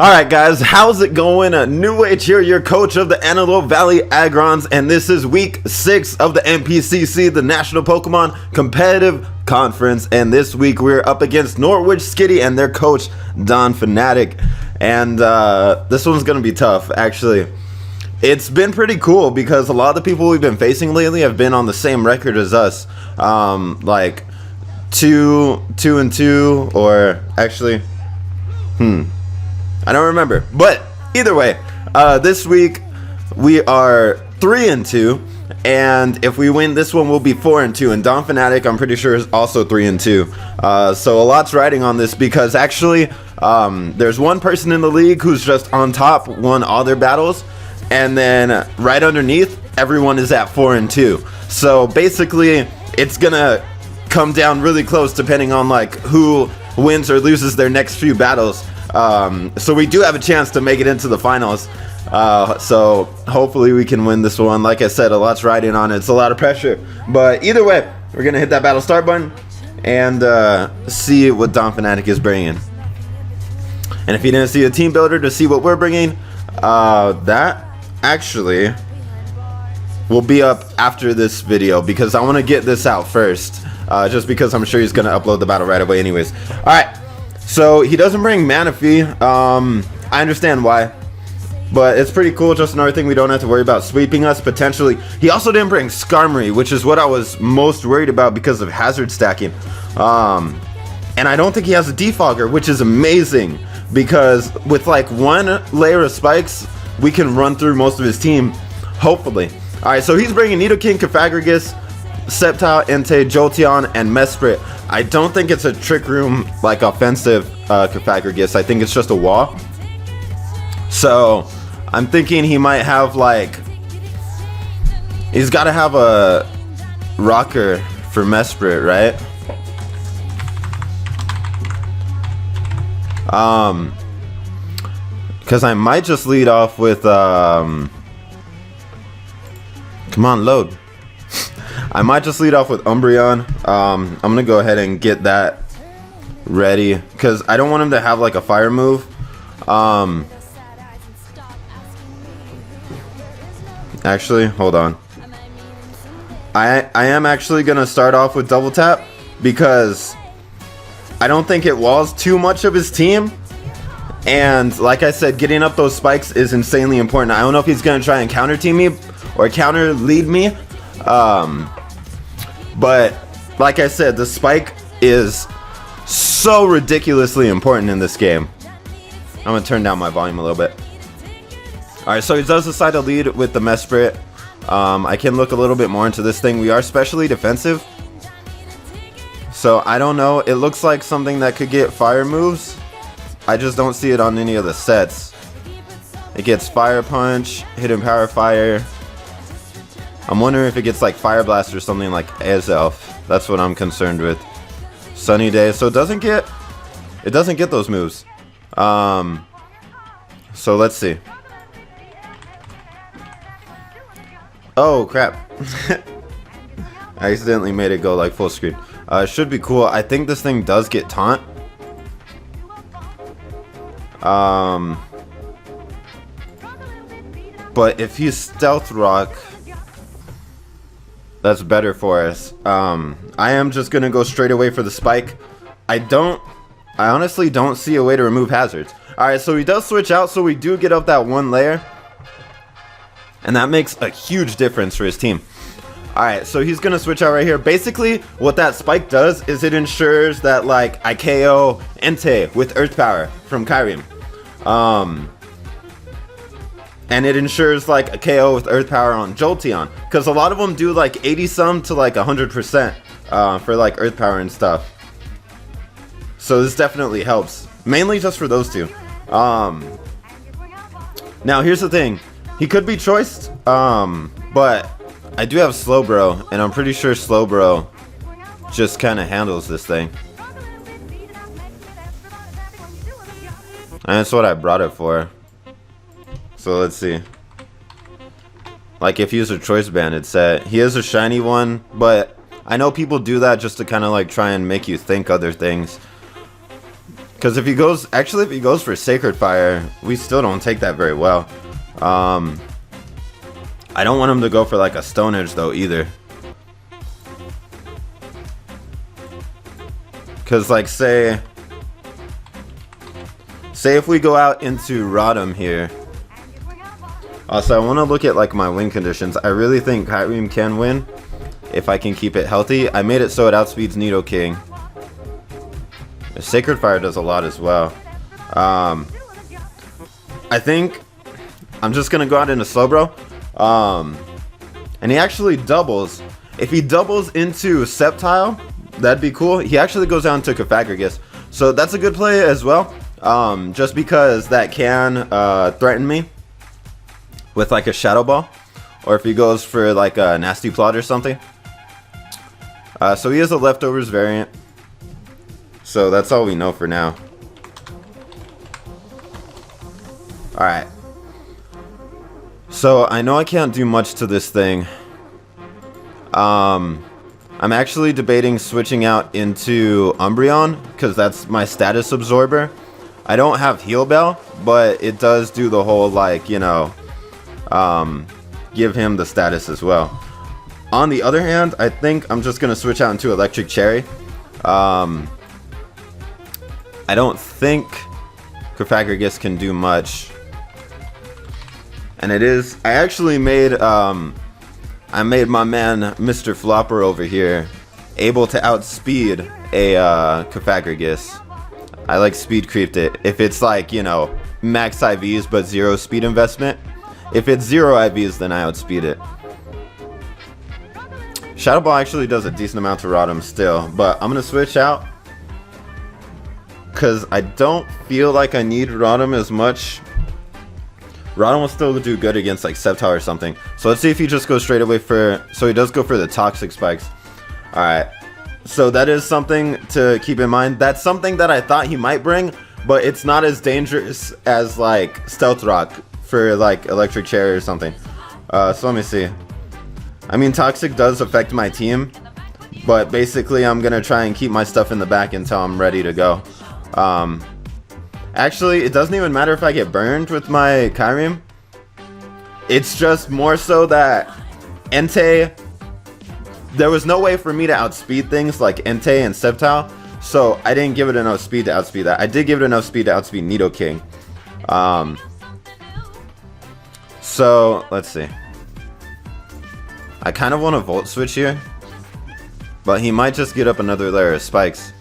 Alright guys, how's it going? NewAge here, your coach of the Antelope Valley Aggrons, and this is week 6 of the NPCC, the National Pokemon Competitive Conference, and this week we're up against Norwich, Skitty, and their coach, Donphanatic, and this one's gonna be tough, actually. It's been pretty cool because a lot of the people we've been facing lately have been on the same record as us, like 2-2, or actually, I don't remember, but either way, this week we are 3-2, and if we win this one, we'll be 4-2. And Donphanatic, I'm pretty sure, is also 3-2. So a lot's riding on this because actually, there's one person in the league who's just on top, won all their battles, and then right underneath, everyone is at 4-2. So basically, it's gonna come down really close depending on like who wins or loses their next few battles. So we do have a chance to make it into the finals, so hopefully we can win this one. Like I said, a lot's riding on it. It's a lot of pressure, but either way, we're gonna hit that battle start button and see what Donphanatic is bringing. And if you didn't see a team builder to see what we're bringing, that actually will be up after this video because I want to get this out first, just because I'm sure he's gonna upload the battle right away anyways. All right. So he doesn't bring Manaphy. I understand why, but it's pretty cool. Just another thing we don't have to worry about sweeping us potentially. He also didn't bring Skarmory, which is what I was most worried about because of hazard stacking. And I don't think he has a defogger, which is amazing because with like one layer of spikes, we can run through most of his team, hopefully. All right, so he's bringing Nidoking, Cofagrigus, Sceptile, Entei, Jolteon, and Mesprit. I don't think it's a Trick Room like offensive Cofagrigus. I think it's just a wall. So I'm thinking he might have like, he's got to have a rocker for Mesprit, right? Because I might just lead off with come on, load. I might just lead off with Umbreon. I'm gonna go ahead and get that ready because I don't want him to have like a fire move. Actually, hold on. I am actually gonna start off with double tap because I don't think it walls too much of his team. And like I said, getting up those spikes is insanely important. I don't know if he's gonna try and counter team me or counter lead me. But like I said, the spike is so ridiculously important in this game. I'm gonna turn down my volume a little bit. Alright, so he does decide to lead with the Mesprit. I can look a little bit more into this thing. We are specially defensive, so I don't know. It looks like something that could get fire moves. I just don't see it on any of the sets. It gets Fire Punch, Hidden Power Fire. I'm wondering if it gets like Fire Blast or something like Azelf. That's what I'm concerned with. Sunny Day. So it doesn't get those moves. So let's see. Oh crap. I accidentally made it go like full screen. It should be cool. I think this thing does get taunt. But if he's Stealth Rock, that's better for us. I am just gonna go straight away for the spike. I honestly don't see a way to remove hazards. Alright, so he does switch out, so we do get up that one layer. And that makes a huge difference for his team. Alright, so he's gonna switch out right here. Basically, what that spike does is it ensures that like I KO Entei with Earth Power from Kyurem. And it ensures like a KO with Earth Power on Jolteon, because a lot of them do like 80 some to like 100% for like Earth Power and stuff. So this definitely helps, mainly just for those two. Now here's the thing, he could be choiced, but I do have Slowbro, and I'm pretty sure Slowbro just kind of handles this thing. And that's what I brought it for. So let's see. Like if he was a choice banded set, he is a shiny one, but I know people do that just to kind of like try and make you think other things. Because if he goes for Sacred Fire, we still don't take that very well. I don't want him to go for like a Stone Edge though either. Because like say if we go out into Rotom here. Also, I want to look at like my win conditions. I really think Kyurem can win if I can keep it healthy. I made it so it outspeeds Nidoking. Sacred Fire does a lot as well. I think I'm just gonna go out into Slowbro. And he actually doubles. If he doubles into Sceptile, that'd be cool. He actually goes down to Cofagrigus, so that's a good play as well. Just because that can threaten me with like a Shadow Ball, or if he goes for like a Nasty Plot or something. So he has a Leftovers variant. So that's all we know for now. Alright. So I know I can't do much to this thing. I'm actually debating switching out into Umbreon, because that's my status absorber. I don't have Heal Bell, but it does do the whole like, you know, give him the status as well. On the other hand, I think I'm just going to switch out into Electric Cherry. I don't think Cofagrigus can do much. And it is, I actually made, I made my man Mr. Flopper over here able to outspeed a Cofagrigus. I like speed creeped it. If it's like, you know, max IVs but 0 speed investment. If it's 0 IVs, then I outspeed it. Shadow Ball actually does a decent amount to Rotom still, but I'm gonna switch out because I don't feel like I need Rotom as much. Rotom will still do good against like Sceptile or something. So let's see if he just goes straight away for... So he does go for the Toxic Spikes. Alright. So that is something to keep in mind. That's something that I thought he might bring, but it's not as dangerous as like Stealth Rock for like Electric Cherry or something. So let me see. I mean, Toxic does affect my team, but basically I'm gonna try and keep my stuff in the back until I'm ready to go. Actually, it doesn't even matter if I get burned with my Kyurem. It's just more so that Entei, there was no way for me to outspeed things like Entei and Sceptile, so I didn't give it enough speed to outspeed that. I did give it enough speed to outspeed Nidoking. So, let's see. I kind of want to Volt Switch here, but he might just get up another layer of spikes.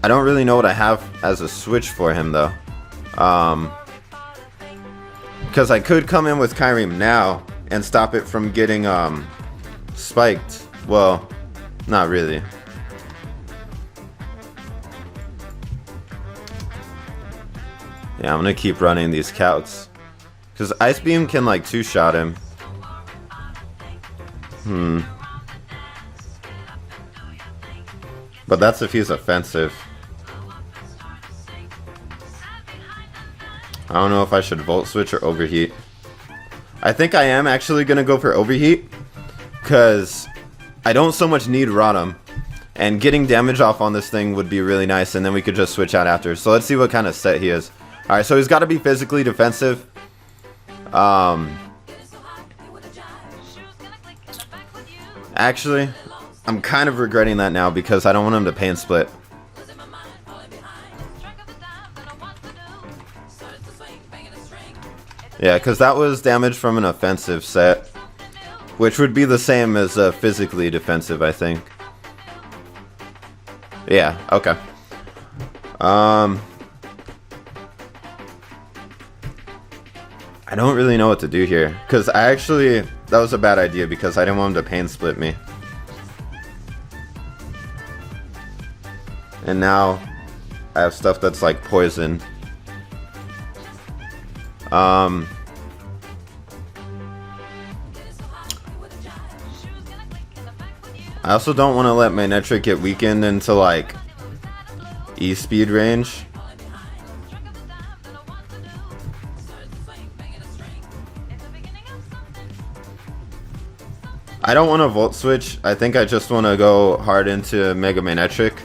I don't really know what I have as a switch for him though. Because I could come in with Kyurem now and stop it from getting spiked. Well, not really. Yeah, I'm gonna keep running these Calcs. Because Ice Beam can like 2-shot him. But that's if he's offensive. I don't know if I should Volt Switch or Overheat. I think I am actually going to go for Overheat, because I don't so much need Rotom, and getting damage off on this thing would be really nice, and then we could just switch out after. So let's see what kind of set he is. Alright, so he's got to be physically defensive. Actually, I'm kind of regretting that now because I don't want him to Pain Split. Yeah, because that was damage from an offensive set, which would be the same as physically defensive, I think. Yeah, okay. I don't really know what to do here, because that was a bad idea because I didn't want him to Pain Split me. And now I have stuff that's like poison. I also don't want to let my Manectric get weakened into like E-speed range. I don't want to Volt Switch. I think I just want to go hard into Mega Manectric.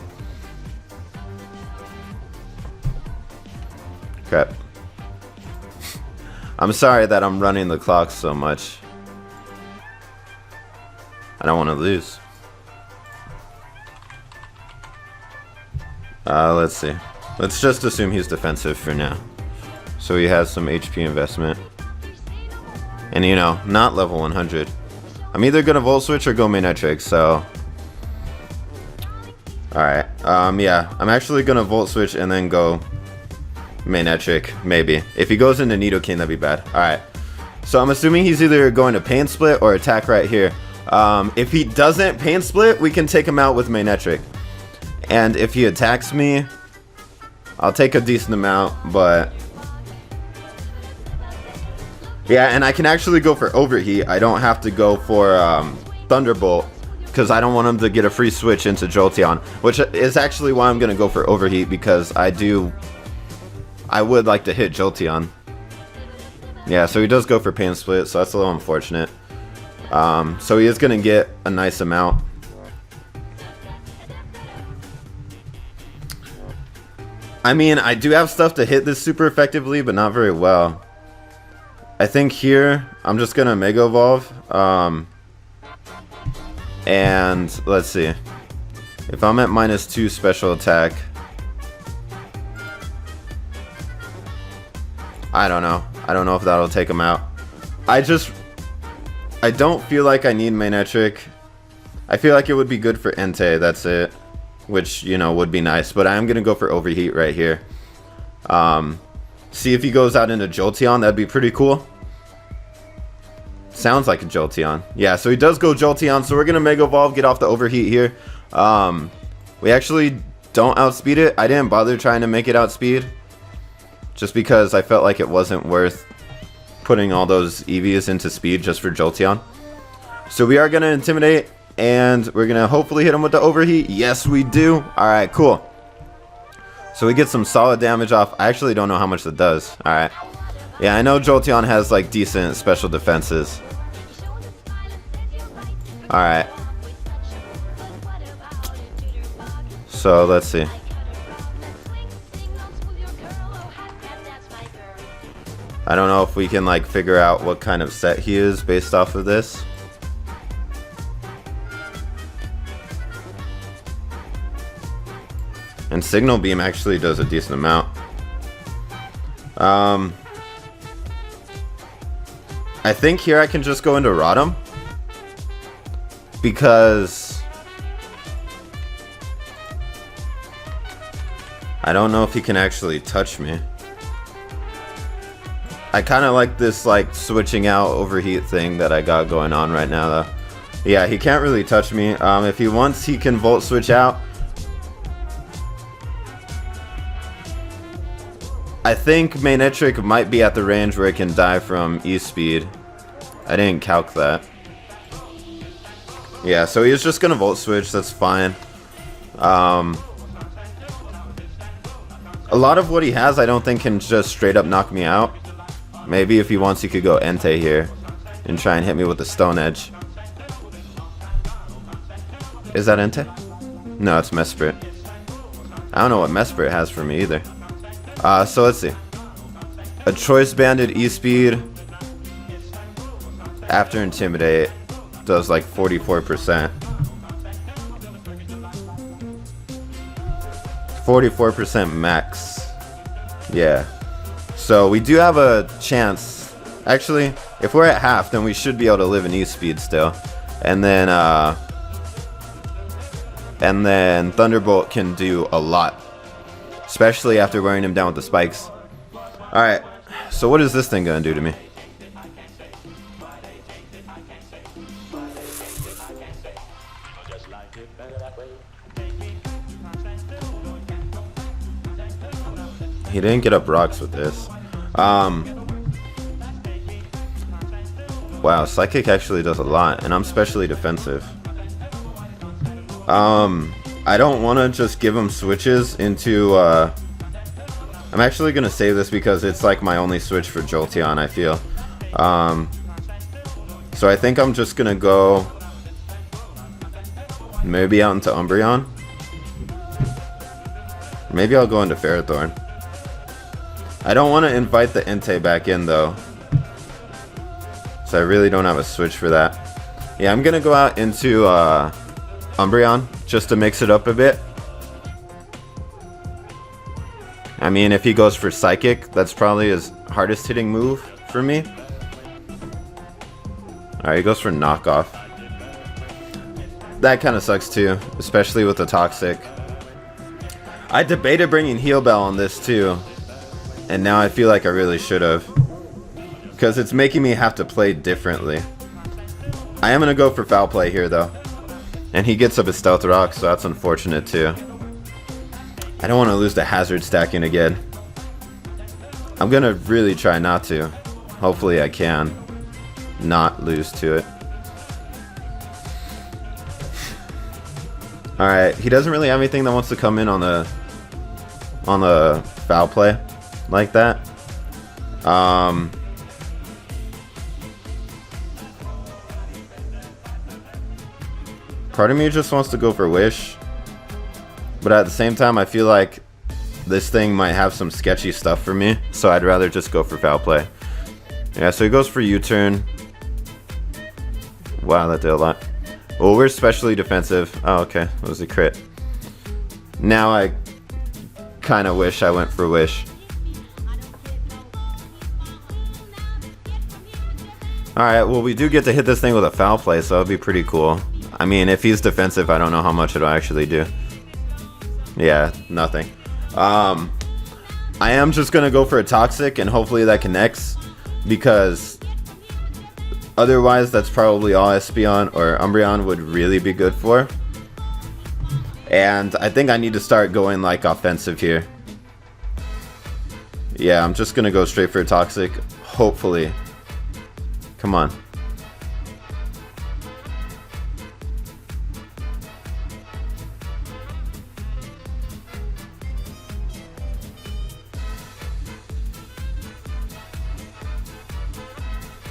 I'm sorry that I'm running the clock so much. I don't want to lose. Let's see. Let's just assume he's defensive for now. So he has some HP investment. And you know, not level 100. I'm either gonna Volt Switch or go Manetric, so... Alright, yeah. I'm actually gonna Volt Switch and then go Manetric, maybe. If he goes into Nidoking, that'd be bad. Alright. So I'm assuming he's either going to Pain Split or attack right here. If he doesn't Pain Split, we can take him out with Manetric. And if he attacks me, I'll take a decent amount, but... Yeah, and I can actually go for Overheat. I don't have to go for Thunderbolt, because I don't want him to get a free switch into Jolteon, which is actually why I'm going to go for Overheat, because I would like to hit Jolteon. Yeah, so he does go for Pain Split, so that's a little unfortunate. So he is going to get a nice amount. I mean, I do have stuff to hit this super effectively, but not very well. I think here, I'm just going to Mega Evolve. And let's see. If I'm at -2 special attack, I don't know. I don't know if that'll take him out. I don't feel like I need Manetric. I feel like it would be good for Entei, that's it. Which, you know, would be nice. But I am going to go for Overheat right here. See if he goes out into Jolteon. That'd be pretty cool. Sounds like a Jolteon. Yeah, so he does go Jolteon. So we're going to Mega Evolve, get off the Overheat here. We actually don't outspeed it. I didn't bother trying to make it outspeed. Just because I felt like it wasn't worth putting all those EVs into speed just for Jolteon. So we are going to Intimidate. And we're going to hopefully hit him with the Overheat. Yes, we do. Alright, cool. So we get some solid damage off. I actually don't know how much that does. Alright. Yeah, I know Jolteon has like decent special defenses. Alright. So let's see. I don't know if we can like figure out what kind of set he is based off of this. And Signal Beam actually does a decent amount. I think here I can just go into Rotom. Because I don't know if he can actually touch me. I kind of like this like switching out Overheat thing that I got going on right now though. Yeah, he can't really touch me. If he wants, he can Volt Switch out. I think Manetric might be at the range where it can die from E-Speed. I didn't calc that. Yeah, so he's just gonna Volt Switch, that's fine. A lot of what he has I don't think can just straight up knock me out. Maybe if he wants he could go Entei here and try and hit me with the Stone Edge. Is that Entei? No, it's Mesprit. I don't know what Mesprit has for me either. So let's see. A Choice Banded E-Speed after Intimidate does like 44%. 44% max. Yeah. So we do have a chance. Actually, if we're at half, then we should be able to live in E-Speed still. And then Thunderbolt can do a lot. Especially after wearing him down with the spikes. Alright, so what is this thing gonna do to me? He didn't get up rocks with this. Wow, Psychic actually does a lot, and I'm specially defensive. I don't want to just give him switches into, I'm actually going to save this because it's like my only switch for Jolteon, I feel. So I think I'm just going to go maybe out into Umbreon. Maybe I'll go into Ferrothorn. I don't want to invite the Entei back in though, So I really don't have a switch for that. Yeah, I'm gonna go out into Umbreon just to mix it up a bit. I mean, if he goes for Psychic, that's probably his hardest hitting move for me. Alright, he goes for Knockoff. That kind of sucks too, especially with the Toxic. I debated bringing Heal Bell on this too, and now I feel like I really should have. Because it's making me have to play differently. I am going to go for Foul Play here though. And he gets up his Stealth Rock, so that's unfortunate too. I don't want to lose the Hazard stacking again. I'm going to really try not to. Hopefully I can not lose to it. Alright, he doesn't really have anything that wants to come in on the Foul Play like that. Part of me just wants to go for Wish, but at the same time I feel like this thing might have some sketchy stuff for me, so I'd rather just go for Foul Play. Yeah, so he goes for U-turn. Wow, that did a lot. Well, we're especially defensive. Oh, okay, that was a crit. Now I kind of wish I went for Wish. Alright, well we do get to hit this thing with a Foul Play, so that'd be pretty cool. I mean, if he's defensive, I don't know how much it'll actually do. Yeah, nothing. I am just gonna go for a Toxic, and hopefully that connects, because otherwise that's probably all Espeon or Umbreon would really be good for. And I think I need to start going like offensive here. Yeah, I'm just gonna go straight for a Toxic, hopefully. Come on.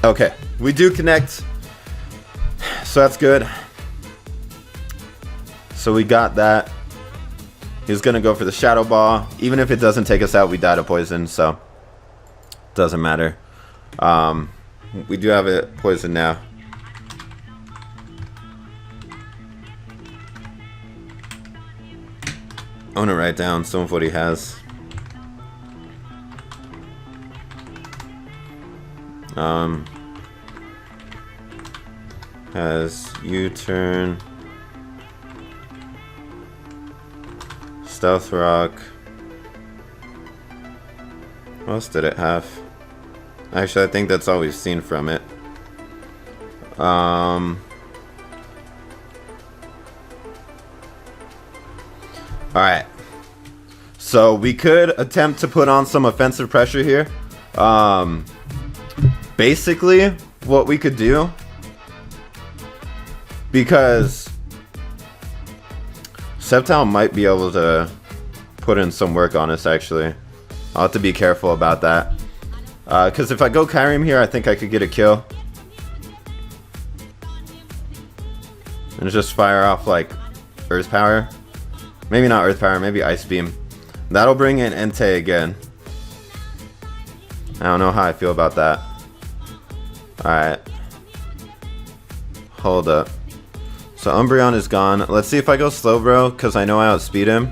Okay, we do connect, so that's good. So we got that. He's gonna go for the Shadow Ball. Even if it doesn't take us out, we die to poison, so doesn't matter. We do have it poison now. I want to write down some of what he has. Has U-turn, Stealth Rock. What else did it have? Actually, I think that's all we've seen from it. Alright. So we could attempt to put on some offensive pressure here. Basically, what we could do, because Sceptile might be able to put in some work on us, actually. I'll have to be careful about that. Because if I go Kyurem here, I think I could get a kill. And just fire off, like, Earth Power. Maybe not Earth Power, maybe Ice Beam. That'll bring in Entei again. I don't know how I feel about that. Alright. Hold up. So Umbreon is gone. Let's see if I go Slowbro, because I know I outspeed him.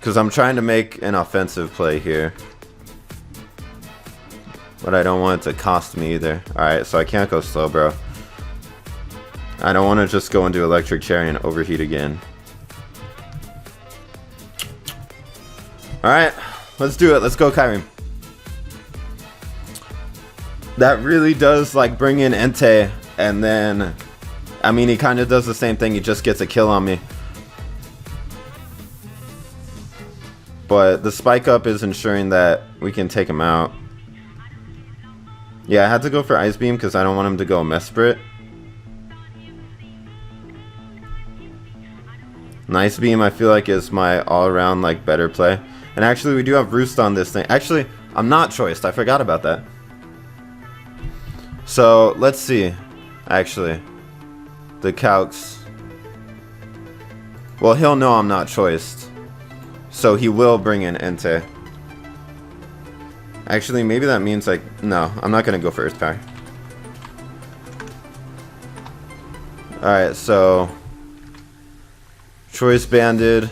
Because I'm trying to make an offensive play here. But I don't want it to cost me either. Alright, so I can't go Slowbro. I don't want to just go into Electric Cherry and overheat again. Alright, let's do it. Let's go Kyurem. That really does like bring in Entei, and then, I mean, he kind of does the same thing. He just gets a kill on me. But the Spike Up is ensuring that we can take him out. Yeah, I had to go for Ice Beam because I don't want him to go Mesprit. Nice Beam, I feel like, is my all-around like better play. And actually, we do have Roost on this thing. Actually, I'm not choiced. I forgot about that. So let's see. Actually, the calcs. Well, he'll know I'm not choiced, so he will bring in Entei. Actually, maybe that means like, no, I'm not gonna go for Earth Power. Alright, so Choice Banded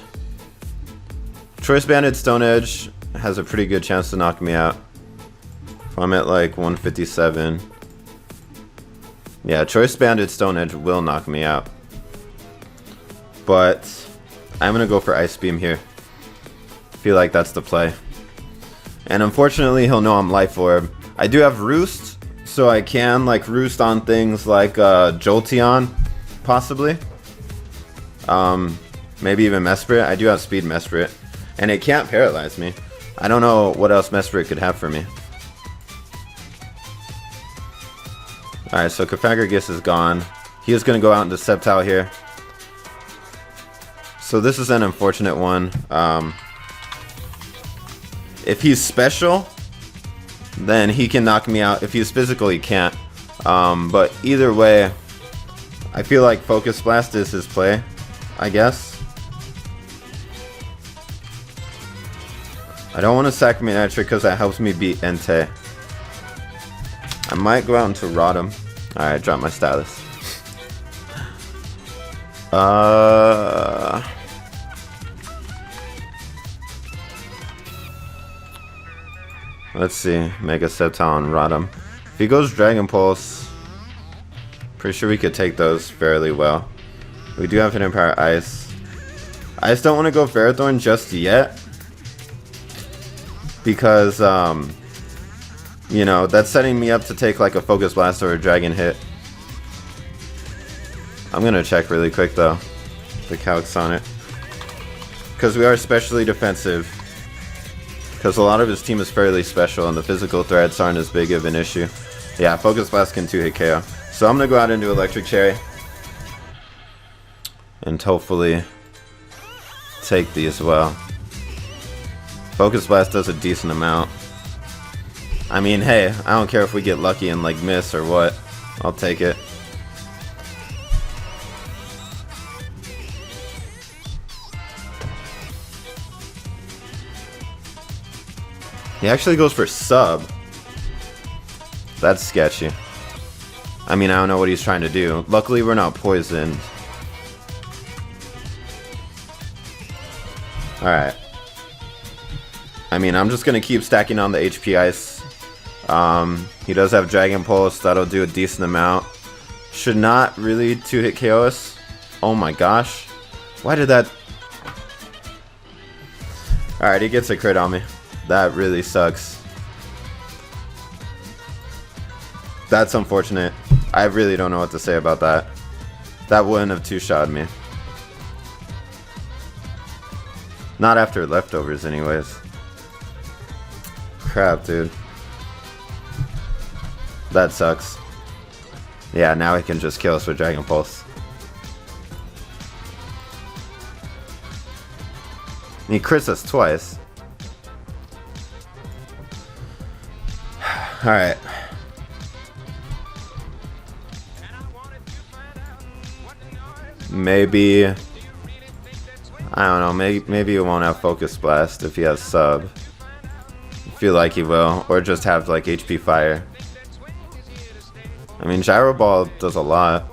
Stone Edge has a pretty good chance to knock me out. If I'm at like 157. Yeah, Choice Banded Stone Edge will knock me out. But I'm gonna go for Ice Beam here. Feel like that's the play. And unfortunately, he'll know I'm Life Orb. I do have Roost, so I can like roost on things like Jolteon, possibly. Maybe even Mesprit. I do have Speed Mesprit, and it can't paralyze me. I don't know what else Mesprit could have for me. Alright, so Cofagrigus is gone. He is going to go out into Sceptile here. So this is an unfortunate one. If he's special, then he can knock me out. If he's physical, he can't. But either way, I feel like Focus Blast is his play, I guess. I don't want to sack Manectric because that helps me beat Entei. I might go out into Rotom. Alright, drop my Stylus. Let's see. Mega Sceptile and Rotom. If he goes Dragon Pulse, pretty sure we could take those fairly well. We do have Hidden Power Ice. I just don't want to go Ferrothorn just yet. Because, you know, that's setting me up to take like a Focus Blast or a Dragon hit. I'm gonna check really quick though, the calcs on it. Because we are especially defensive. Because a lot of his team is fairly special and the physical threats aren't as big of an issue. Yeah, Focus Blast can 2-hit KO. So I'm gonna go out into Electric Cherry. And hopefully take these well. Focus Blast does a decent amount. I mean, hey, I don't care if we get lucky and like miss or what. I'll take it. He actually goes for sub. That's sketchy. I mean, I don't know what he's trying to do. Luckily, we're not poisoned. Alright. I mean, I'm just going to keep stacking on the HP Ice. He does have Dragon Pulse. That'll do a decent amount. Should not really 2-hit KO us. Oh my gosh. Why did that... Alright, he gets a crit on me. That really sucks. That's unfortunate. I really don't know what to say about that. That wouldn't have 2-shot me. Not after leftovers anyways. Crap, dude. That sucks. Yeah, now he can just kill us with Dragon Pulse. He crits us twice. Alright. Maybe... I don't know, maybe he won't have Focus Blast if he has sub. I feel like he will. Or just have like HP Fire. I mean, Gyro Ball does a lot.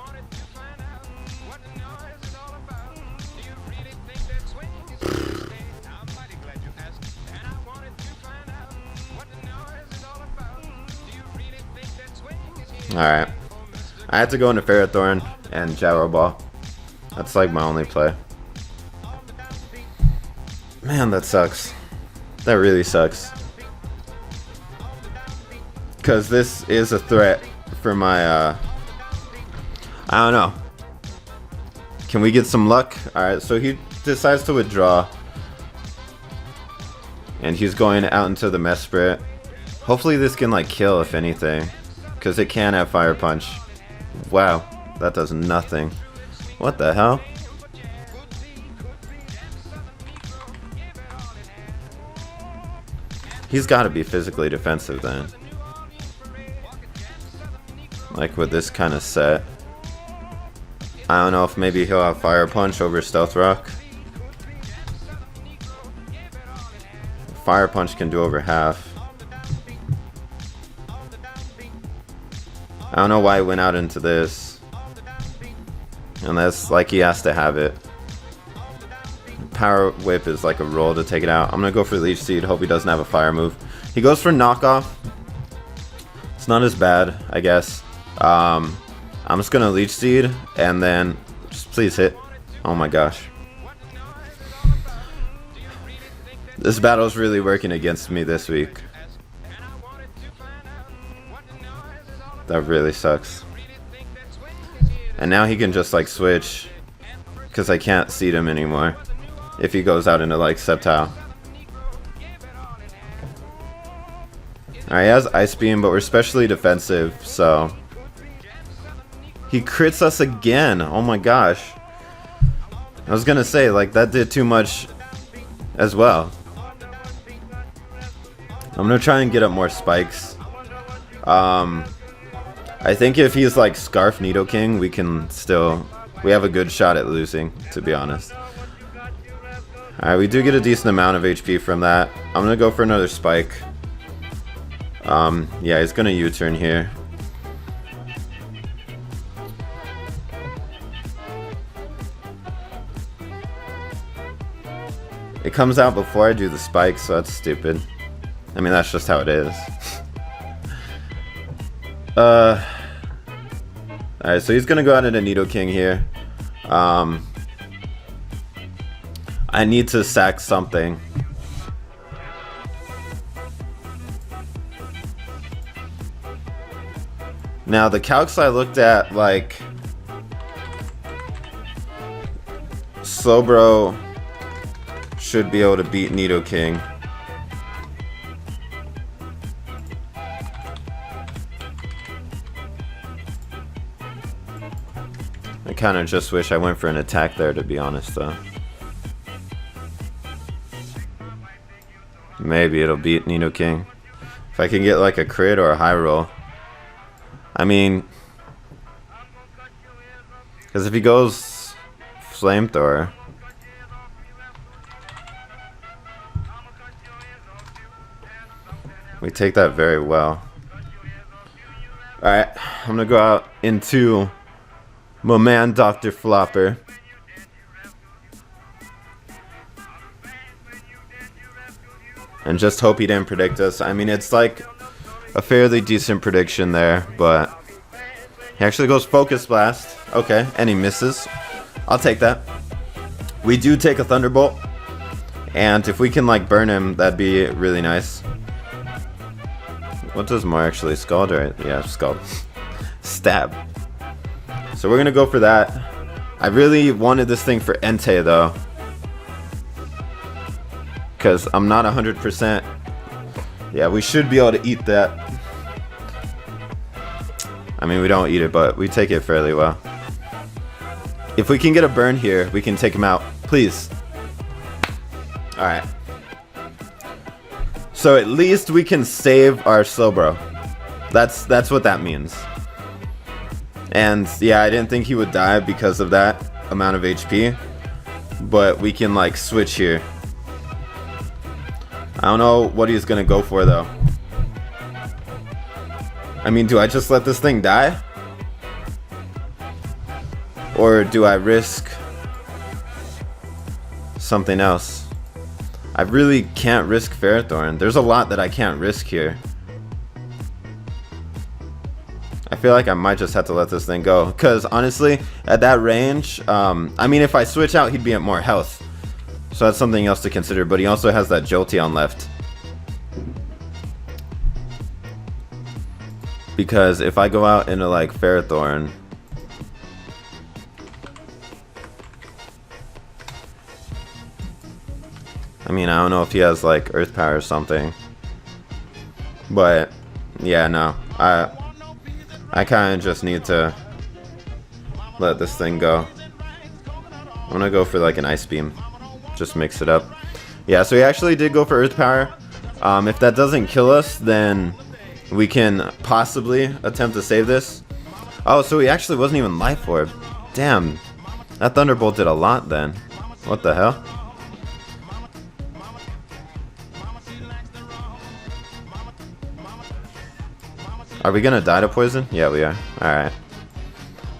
Alright. I have to go into Ferrothorn and Gyro Ball. That's like my only play. Man, that sucks. That really sucks. Because this is a threat for my, I don't know. Can we get some luck? Alright, so he decides to withdraw. And he's going out into the Mesprit. Hopefully this can, like, kill, if anything. Because it can have Fire Punch. Wow, that does nothing. What the hell? He's got to be physically defensive then. Like with this kind of set. I don't know if maybe he'll have Fire Punch over Stealth Rock. Fire Punch can do over half. I don't know why he went out into this. Unless, like, he has to have it. Power Whip is like a roll to take it out. I'm gonna go for Leech Seed. Hope he doesn't have a fire move. He goes for Knockoff. It's not as bad, I guess. I'm just gonna Leech Seed and then just please hit. Oh my gosh. This battle's really working against me this week. That really sucks. And now he can just like switch because I can't seed him anymore if he goes out into like Sceptile. Alright, he has Ice Beam, but we're specially defensive, so he crits us again. Oh my gosh. I was gonna say, like, that did too much as well. I'm gonna try and get up more spikes. I think if he's like Scarf Nidoking, we have a good shot at losing, to be honest. Alright, we do get a decent amount of HP from that. I'm gonna go for another spike. Yeah, he's gonna U-turn here. It comes out before I do the spike, so that's stupid. I mean, that's just how it is. Alright, so he's gonna go out into Nidoking here. I need to sack something. Now, the calcs I looked at, like, Slowbro should be able to beat Nidoking. I kind of just wish I went for an attack there, to be honest, though. Maybe it'll beat Nidoking. If I can get like a crit or a high roll. I mean, because if he goes Flamethrower, we take that very well. Alright, I'm gonna go out into my man Dr. Flopper. And just hope he didn't predict us. I mean, it's like a fairly decent prediction there, but he actually goes Focus Blast. Okay, and he misses. I'll take that. We do take a Thunderbolt, and if we can like burn him, that'd be really nice. What does more actually? Scald, right? Yeah, Scald. Stab. So we're gonna go for that. I really wanted this thing for Entei though, because I'm not 100%. Yeah, we should be able to eat that. I mean, we don't eat it, but we take it fairly well. If we can get a burn here, we can take him out. Please. Alright. So at least we can save our Slowbro. That's what that means. And yeah, I didn't think he would die because of that amount of HP. But we can like switch here. I don't know what he's gonna go for though. I mean, do I just let this thing die? Or do I risk something else? I really can't risk Ferrothorn. There's a lot that I can't risk here. I feel like I might just have to let this thing go. Because honestly, at that range, I mean, if I switch out, he'd be at more health. So that's something else to consider, but he also has that Jolteon left. Because if I go out into like Ferrothorn, I mean, I don't know if he has like Earth Power or something. But yeah, no. I kind of just need to let this thing go. I'm gonna go for like an Ice Beam. Just mix it up. Yeah, so he actually did go for Earth Power. If that doesn't kill us, then we can possibly attempt to save this. Oh, so he actually wasn't even Life Orb. Damn. That Thunderbolt did a lot then. What the hell? Are we gonna die to poison? Yeah, we are. Alright.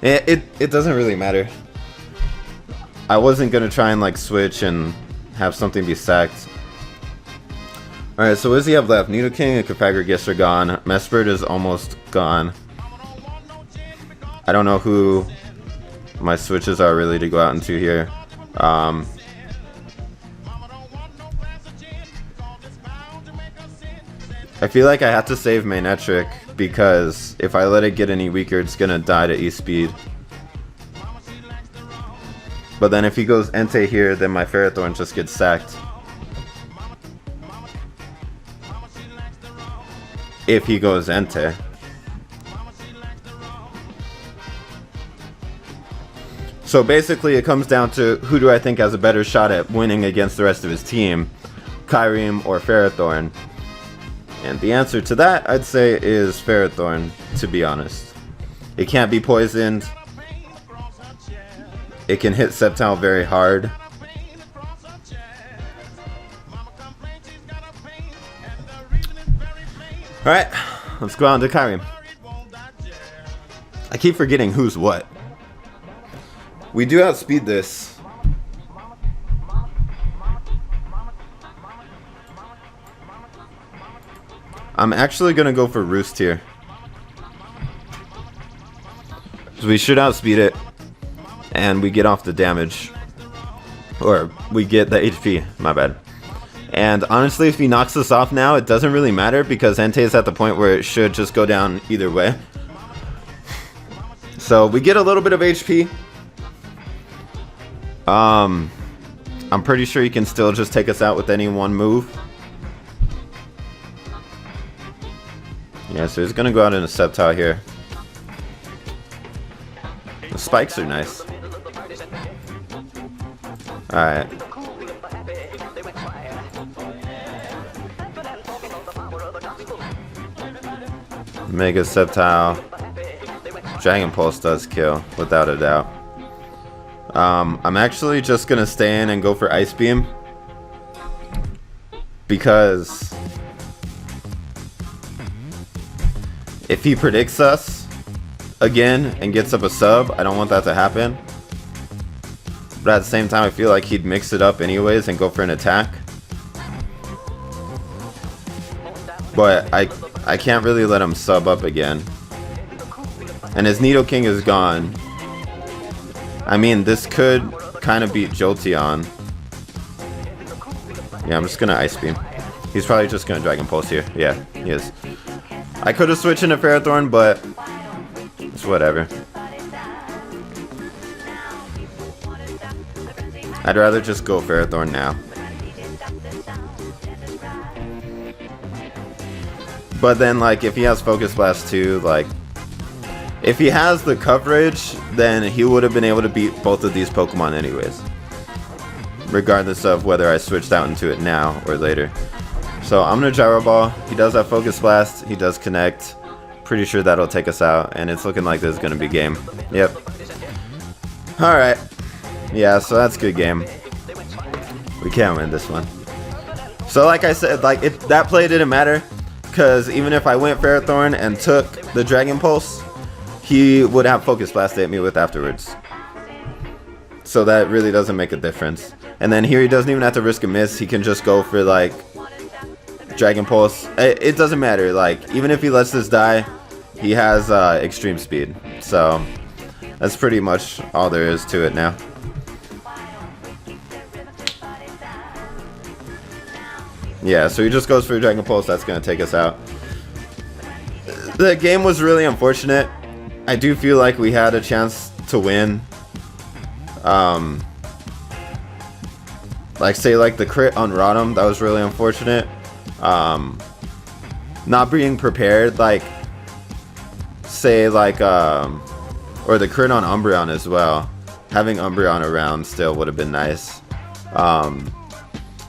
It doesn't really matter. I wasn't gonna try and like switch and have something be sacked. Alright, so what does he have left? Nidoking and Cofagrigus are gone. Mesprit is almost gone. I don't know who my switches are really to go out into here. I feel like I have to save Manectric because if I let it get any weaker, it's gonna die to E-Speed. But then if he goes Entei here, then my Ferrothorn just gets sacked. If he goes Entei. So basically it comes down to who do I think has a better shot at winning against the rest of his team, Kyurem or Ferrothorn. And the answer to that, I'd say, is Ferrothorn, to be honest. It can't be poisoned. It can hit Sceptile very hard. Alright, let's go on to Kyurem. I keep forgetting who's what. We do outspeed this. I'm actually gonna go for Roost here. So we should outspeed it. And we get off the damage. Or we get the HP, my bad. And honestly, if he knocks us off now, it doesn't really matter because Entei is at the point where it should just go down either way. So we get a little bit of HP. I'm pretty sure he can still just take us out with any one move. Yeah, so he's gonna go out in a Sceptile here. The spikes are nice. Alright. Mega Sceptile. Dragon Pulse does kill, without a doubt. I'm actually just gonna stay in and go for Ice Beam. Because if he predicts us again and gets up a sub, I don't want that to happen. But at the same time, I feel like he'd mix it up anyways and go for an attack. But I can't really let him sub up again. And his Nidoking is gone. I mean, this could kind of beat Jolteon. Yeah, I'm just gonna Ice Beam. He's probably just gonna Dragon Pulse here. Yeah, he is. I could have switched into Ferrothorn, but it's whatever. I'd rather just go Ferrothorn now. But then, like, if he has Focus Blast too, like, if he has the coverage, then he would have been able to beat both of these Pokemon anyways. Regardless of whether I switched out into it now or later. So I'm gonna Gyro Ball. He does have Focus Blast. He does connect. Pretty sure that'll take us out, and it's looking like this is gonna be game. Yep. Alright. Yeah, so that's a good game. We can't win this one. So like I said, like that play didn't matter, because even if I went Ferrothorn and took the Dragon Pulse, he would have Focus Blast at me with afterwards. So that really doesn't make a difference. And then here he doesn't even have to risk a miss. He can just go for like Dragon Pulse. It doesn't matter. Like, even if he lets this die, he has extreme speed. So that's pretty much all there is to it now. Yeah, so he just goes for Dragon Pulse. That's going to take us out. The game was really unfortunate. I do feel like we had a chance to win. Like, say, like the crit on Rotom, that was really unfortunate. Not being prepared, like, say, like, or the crit on Umbreon as well. Having Umbreon around still would have been nice.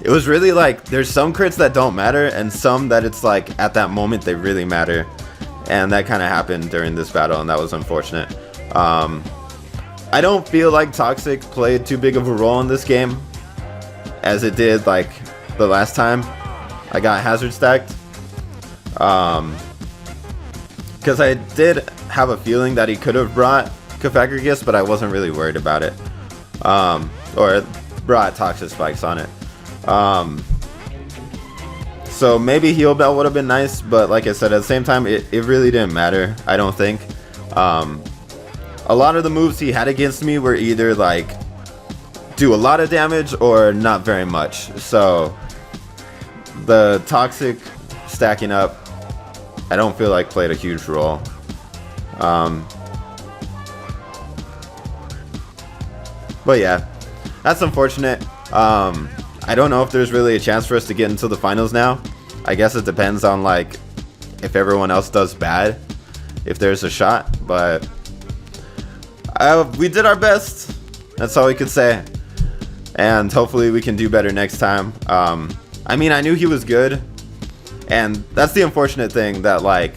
It was really like, there's some crits that don't matter, and some that it's like, at that moment, they really matter. And that kind of happened during this battle, and that was unfortunate. I don't feel like Toxic played too big of a role in this game, as it did like the last time I got Hazard stacked. Because I did have a feeling that he could have brought Aggrons, but I wasn't really worried about it. Or brought Toxic Spikes on it. So maybe Heal Bell would have been nice, but like I said, at the same time, it really didn't matter, I don't think. A lot of the moves he had against me were either like do a lot of damage or not very much. So the Toxic stacking up, I don't feel like played a huge role. But yeah, that's unfortunate. I don't know if there's really a chance for us to get into the finals now. I guess it depends on like if everyone else does bad, if there's a shot, but we did our best. That's all we could say, and hopefully we can do better next time. I mean, I knew he was good, and that's the unfortunate thing, that like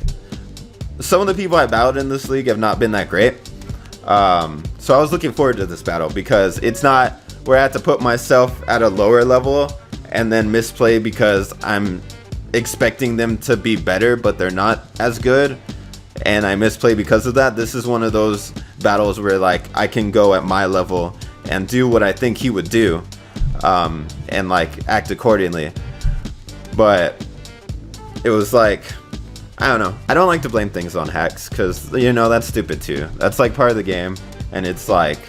some of the people I battled in this league have not been that great. So I was looking forward to this battle, because it's not where I have to put myself at a lower level and then misplay because I'm expecting them to be better but they're not as good, and I misplay because of that. This is one of those battles where like I can go at my level and do what I think he would do, and like act accordingly. But it was like, I don't know, I don't like to blame things on hacks, because you know that's stupid too. That's like part of the game, and it's like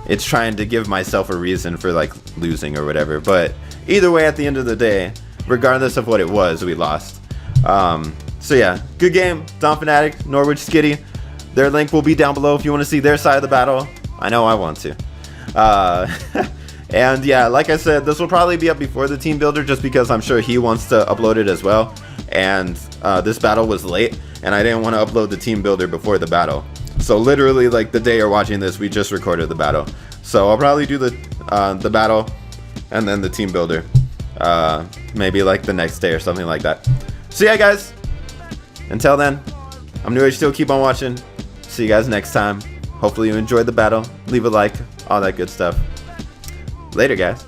it's trying to give myself a reason for like losing or whatever. But either way, at the end of the day, regardless of what it was, we lost. So yeah, good game. Donphanatic, Norwich, Skitty. Their link will be down below if you want to see their side of the battle. I know I want to. And yeah, like I said, this will probably be up before the team builder, just because I'm sure he wants to upload it as well. And this battle was late, and I didn't want to upload the team builder before the battle. So literally, like the day you're watching this, we just recorded the battle. So I'll probably do the battle and then the team builder, maybe like the next day or something like that. So yeah, guys, until then, I'm NewAgeSteel. Keep on watching. See you guys next time. Hopefully you enjoyed the battle. Leave a like, all that good stuff. Later, guys.